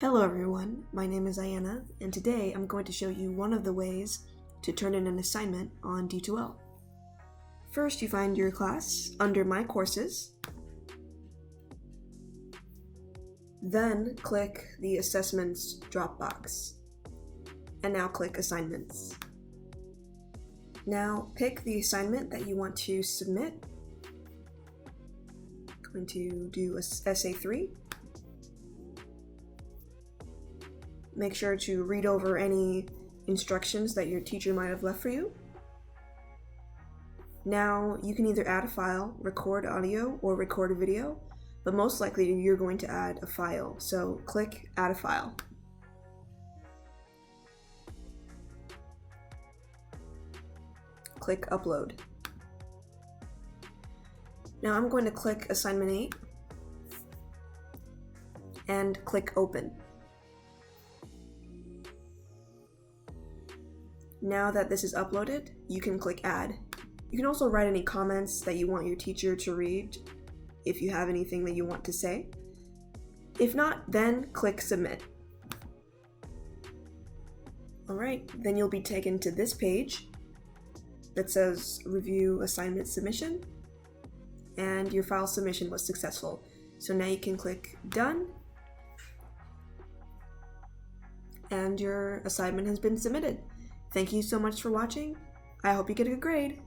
Hello everyone, my name is Ayanna, and today I'm going to show you one of the ways to turn in an assignment on D2L. First, you find your class under My Courses, then click the Assessments drop box, and now click Assignments. Now pick the assignment that you want to submit. I'm going to do Essay 3. Make sure to read over any instructions that your teacher might have left for you. Now you can either add a file, record audio, or record a video, but most likely you're going to add a file, so click Add a File. Click Upload. Now I'm going to click Assignment 8 and click Open. Now that this is uploaded, you can click Add. You can also write any comments that you want your teacher to read if you have anything that you want to say. If not, then click Submit. Alright, then you'll be taken to this page that says Review Assignment Submission, and your file submission was successful. So now you can click Done, and your assignment has been submitted. Thank you so much for watching. I hope you get a good grade.